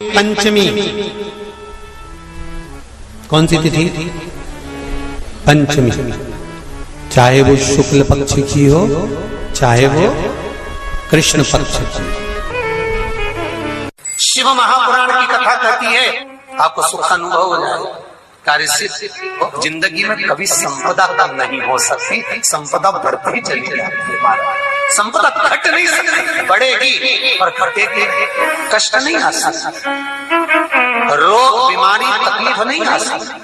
पंचमी कौन सी तिथि? पंचमी। चाहे वो शुक्ल पक्ष की हो चाहे वो कृष्ण पक्ष की। शिव महापुराण की कथा कहती है आपको सुख अनुभव हो जाए। कार्य सिद्ध जिंदगी में कभी संपदा कम नहीं हो सकती, संपदा बढ़ती चली जाती है। संपदा घट नहीं सकती, बढ़ेगी और घटेगी। कष्ट नहीं आ सकता, रोग बीमारी तकलीफ नहीं आ सकती।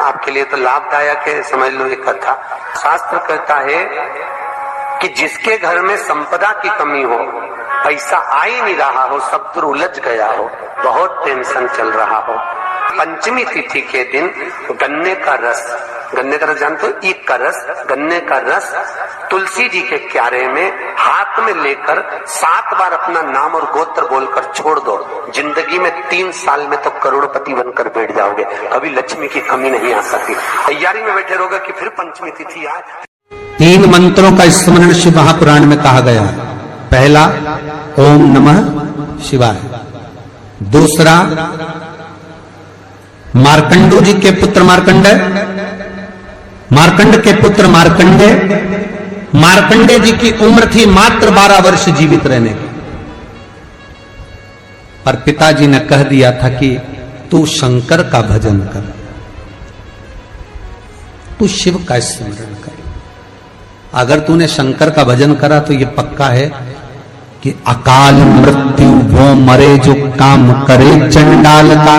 आपके लिए तो लाभदायक है, समझ लो ये कथा। शास्त्र कहता है कि जिसके घर में संपदा की कमी हो, पैसा आ ही नहीं रहा हो, सब दूर उलझ गया हो, बहुत टेंशन चल रहा हो, पंचमी तिथि के दिन गन्ने का रस जानते हो, ईख का रस, गन्ने का रस तुलसी जी के क्यारे में हाथ में लेकर 7 बार अपना नाम और गोत्र बोलकर छोड़ दो। जिंदगी में 3 साल में तो करोड़पति बनकर बैठ जाओगे, कभी लक्ष्मी की कमी नहीं आ सकती। तैयारी में बैठे रहोगे कि फिर पंचमी तिथि आए। 3 मंत्रों का स्मरण शिव महापुराण में कहा गया है। पहला ओम नमः शिवाय, दूसरा मार्कंडू जी के पुत्र मार्कंडेय, मार्कंड के पुत्र मार्कंडेय, मार्कंडेय जी की उम्र थी मात्र 12 वर्ष जीवित रहने की, पर पिताजी ने कह दिया था कि तू शंकर का भजन कर, तू शिव का स्मरण कर। अगर तूने शंकर का भजन करा तो यह पक्का है कि अकाल मृत्यु वो मरे जो काम करे चंडाल का,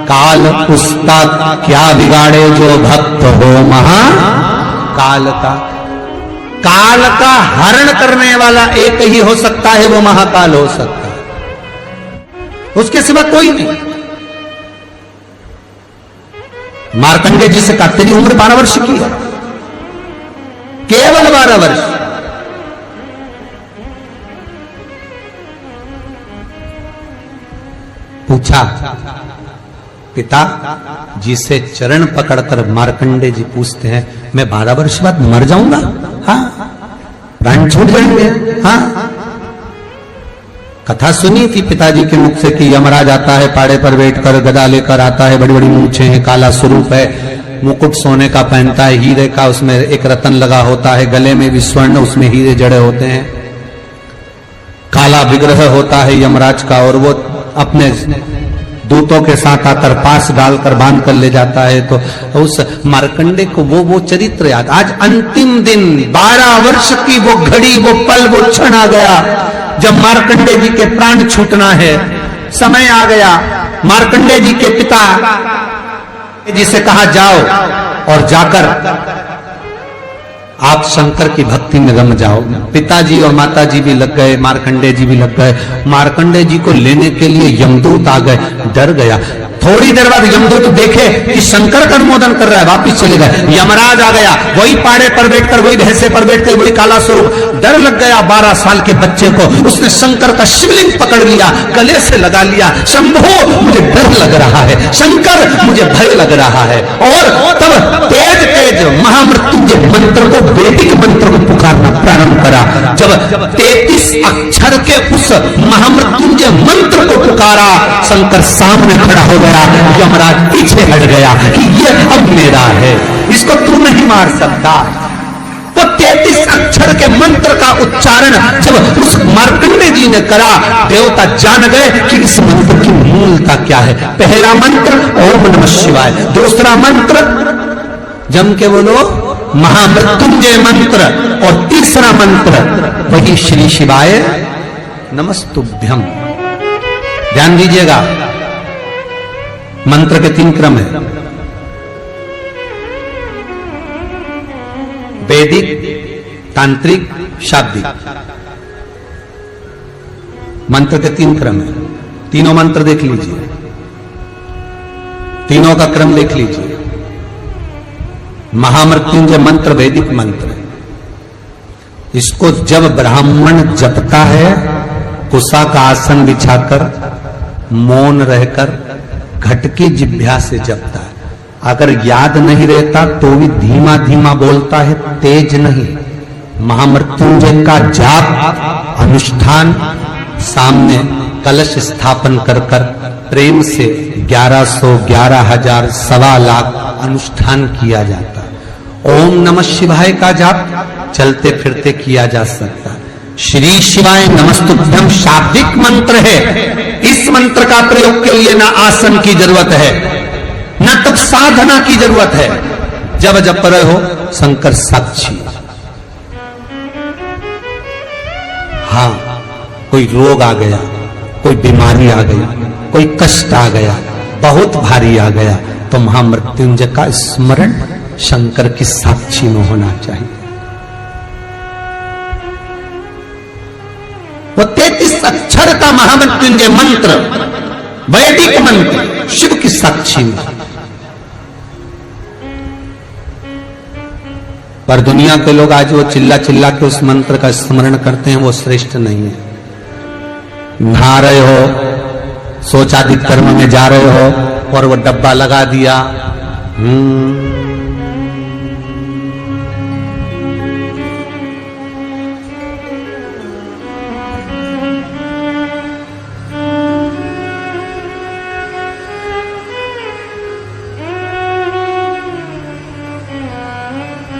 काल उसका क्या बिगाड़े जो भक्त हो महाकाल का। काल का हरण करने वाला एक ही हो सकता है, वो महाकाल हो सकता है, उसके सिवा कोई नहीं। मार्कंडेय जी से कहा तेरी उम्र 12 वर्ष की है, केवल 12 वर्ष। पूछा पिता जी से चरण पकड़कर मार्कंडेय जी पूछते हैं, मैं 12 वर्ष बाद मर जाऊंगा? हाँ, प्राण छूट जाएंगे। हाँ, कथा सुनी थी पिताजी के मुख से कि यमराज आता है, पाड़े पर बैठकर गदा लेकर आता है, बड़ी बड़ी मूंछें हैं, काला स्वरूप है, मुकुट सोने का पहनता है, हीरे का, उसमें एक रतन लगा होता है, गले में भी स्वर्ण, उसमें हीरे जड़े होते हैं, काला विग्रह होता है यमराज का, और वो अपने दूतों के साथ आकर पास डालकर बांध कर ले जाता है। तो उस मार्कंडेय को वो चरित्र याद। आज अंतिम दिन 12 वर्ष की वो घड़ी, वो पल, वो क्षण आ गया जब मार्कंडेय जी के प्राण छूटना है। समय आ गया। मार्कंडेय जी के पिता जी से कहा जाओ और जाकर आप शंकर की भक्ति में रम जाओ। पिताजी और माताजी भी लग गए, मार्कंडेय जी भी लग गए। मार्कंडेय जी को लेने के लिए यमदूत आ गए, डर गया। थोड़ी देर बाद यमदूत देखे कि शंकर का अनुमोदन कर रहा है, वापिस चले गए। यमराज आ गया, वही पाड़े पर बैठकर, वही भैंसे पर बैठकर, वही काला स्वरूप। डर लग गया 12 साल के बच्चे को। उसने शंकर का शिवलिंग पकड़ लिया, गले से लगा लिया, शंभो मुझे डर लग रहा है, शंकर मुझे भय लग रहा है। और तब तेज तेज महामृत्युंजय मंत्र को, वैदिक मंत्र को पुकारना प्रारंभ करा। जब 33 अक्षर के उस महामृत्युंजय मंत्र को पुकारा, शंकर सामने खड़ा हो गया। यमराज पीछे हट गया कि ये अब मेरा है, इसको तू नहीं मार सकता। वो 33 अक्षर के मंत्र का उच्चारण जब उस मार्कंडेय जी ने करा, देवता जान गए कि इस मंत्र की मूलता क्या है। पहला मंत्र ओम नमः शिवाय, दूसरा मंत्र जम के बोलो महामृत्युंजय मंत्र, और तीसरा मंत्र वही श्री शिवाय नमस्तुभ्यम। ध्यान दीजिएगा, मंत्र के 3 क्रम है, वैदिक, तांत्रिक, शाब्दिक। मंत्र के 3 क्रम है। तीनों मंत्र देख लीजिए, तीनों का क्रम देख लीजिए। महामृत्युंजय मंत्र वैदिक मंत्र है। इसको जब ब्राह्मण जपता है, कुशा का आसन बिछाकर, मौन रहकर, घट की जिह्वा से जपता है। अगर याद नहीं रहता तो भी धीमा धीमा बोलता है, तेज नहीं। महामृत्युंजय का जाप, अनुष्ठान, सामने कलश स्थापन कर कर प्रेम से 1100, 11,000, 1,25,00,000 अनुष्ठान किया जाता है। ओम नमः शिवाय का जाप चलते फिरते किया जा सकता है। श्री शिवाय नमस्तुभ्यम शाब्दिक मंत्र है। इस मंत्र का प्रयोग के लिए ना आसन की जरूरत है, ना तब साधना की जरूरत है। जब जब पर हो शंकर साक्षी। हाँ, कोई रोग आ गया, कोई बीमारी आ गई, कोई कष्ट आ गया, बहुत भारी आ गया, तो महामृत्युंजय का स्मरण शंकर की साक्षी में होना चाहिए। वो 33 अक्षर का महामृत्युंजय मंत्र, वैदिक मंत्र, शिव की साक्षी में। पर दुनिया के लोग आज वो चिल्ला चिल्ला के उस मंत्र का स्मरण करते हैं, वो श्रेष्ठ नहीं है। नहा रहे हो, सोचादि कर्म में जा रहे हो और वो डब्बा लगा दिया,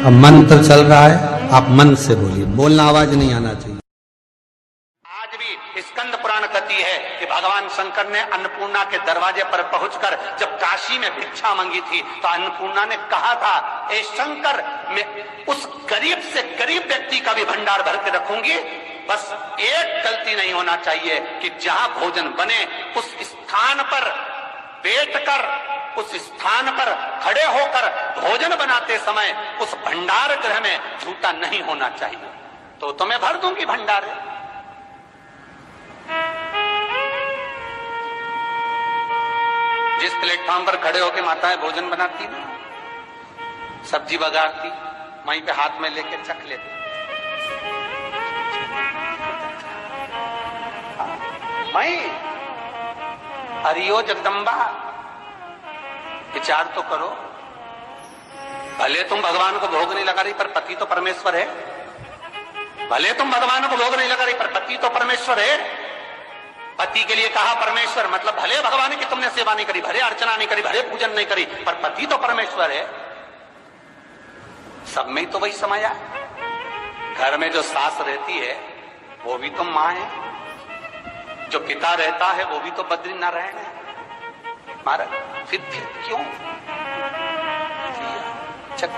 अब मंत्र चल रहा है, आप मन से बोलिए, बोलना आवाज नहीं आना चाहिए। आज भी स्कंद पुराण कहती है कि भगवान शंकर ने अन्नपूर्णा के दरवाजे पर पहुंचकर जब काशी में भिक्षा मांगी थी तो अन्नपूर्णा ने कहा था, ए शंकर, मैं उस गरीब से गरीब व्यक्ति का भी भंडार भर के रखूंगी, बस एक गलती नहीं होना चाहिए कि जहां भोजन बने उस स्थान पर बैठकर, उस स्थान पर खड़े होकर भोजन बनाते समय उस भंडार गृह में झूठा नहीं होना चाहिए। तो तुम्हें भर दूंगी भंडार। जिस प्लेटफॉर्म पर खड़े होकर माताएं भोजन बनाती ना, सब्जी बघारती, वहीं पे हाथ में लेके चख लेती। मई हरियो जगदम्बा, विचार तो करो। भले तुम भगवान को भोग नहीं लगा रही पर पति तो परमेश्वर है। भले तुम भगवान को भोग नहीं लगा रही पर पति तो परमेश्वर है। पति के लिए कहा परमेश्वर, मतलब भले भगवान की तुमने सेवा नहीं करी, भले अर्चना नहीं करी, भले पूजन नहीं करी, पर पति तो परमेश्वर है। सब में तो वही समाया। घर में जो सास रहती है वो भी तो मां है, जो पिता रहता है वो भी तो बद्रीनारायण है। महाराज फिर क्यों चक?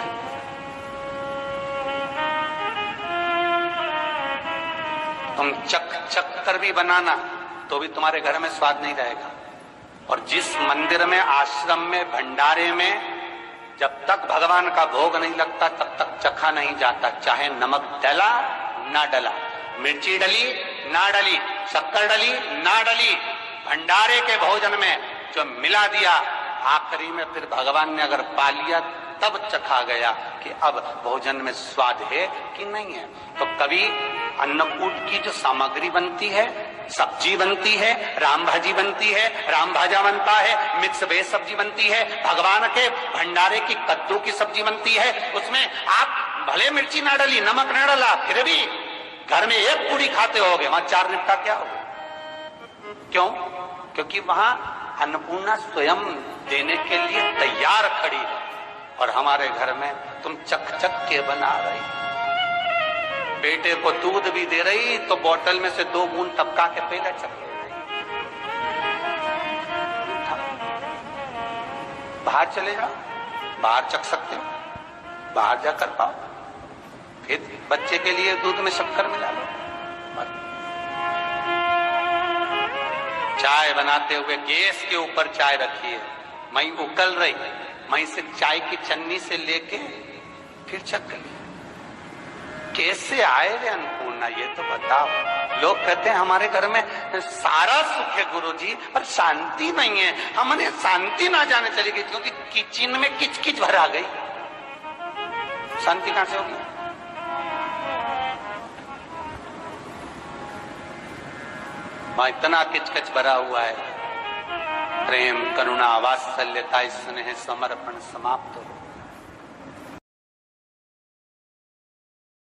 तुम चक कर भी बनाना तो भी तुम्हारे घर में स्वाद नहीं रहेगा। और जिस मंदिर में, आश्रम में, भंडारे में जब तक भगवान का भोग नहीं लगता तब तक चखा नहीं जाता, चाहे नमक डला ना डला, मिर्ची डली ना डली, शक्कर डली ना डली, भंडारे के भोजन में जो मिला दिया, आखिरी में फिर भगवान ने अगर पा लिया तब चखा गया कि अब भोजन में स्वाद है कि नहीं है। तो कभी अन्नकूट की जो सामग्री बनती है, सब्जी बनती है, राम भाजी बनती है, राम भाजा बनता है, मिक्स वेज सब्जी बनती है, भगवान के भंडारे की कद्दू की सब्जी बनती है, उसमें आप भले मिर्ची ना डली, नमक ना डाला, फिर भी घर में एक पूरी खाते होगे, वहां 4 निपटा क्या होगा? क्यों? क्योंकि वहां अन्नपूर्णा स्वयं देने के लिए तैयार खड़ी है। और हमारे घर में तुम चक के बना रही, बेटे को दूध भी दे रही तो बोतल में से 2 बूंद टपका के पहले चक ले रही। बाहर चले जाओ, बाहर चख सकते हो, बाहर जाकर पाओ, फिर बच्चे के लिए दूध में शक्कर मिला लो। चाय बनाते हुए गैस के ऊपर चाय रखी है, मई उकल रही, मई से चाय की छन्नी से लेके फिर चख ली। कैसे आए रे अन्नपूर्णा, ये तो बताओ। लोग कहते हैं हमारे घर में सारा सुख है गुरुजी, पर शांति नहीं है। हमने शांति ना जाने चली गई क्योंकि किचन में किचकिच भरा गई। शांति कहां से होगी? वहां इतना किचकिच भरा हुआ है। प्रेम, करुणा, वात्सल्यता, स्नेह, समर्पण समाप्त हो।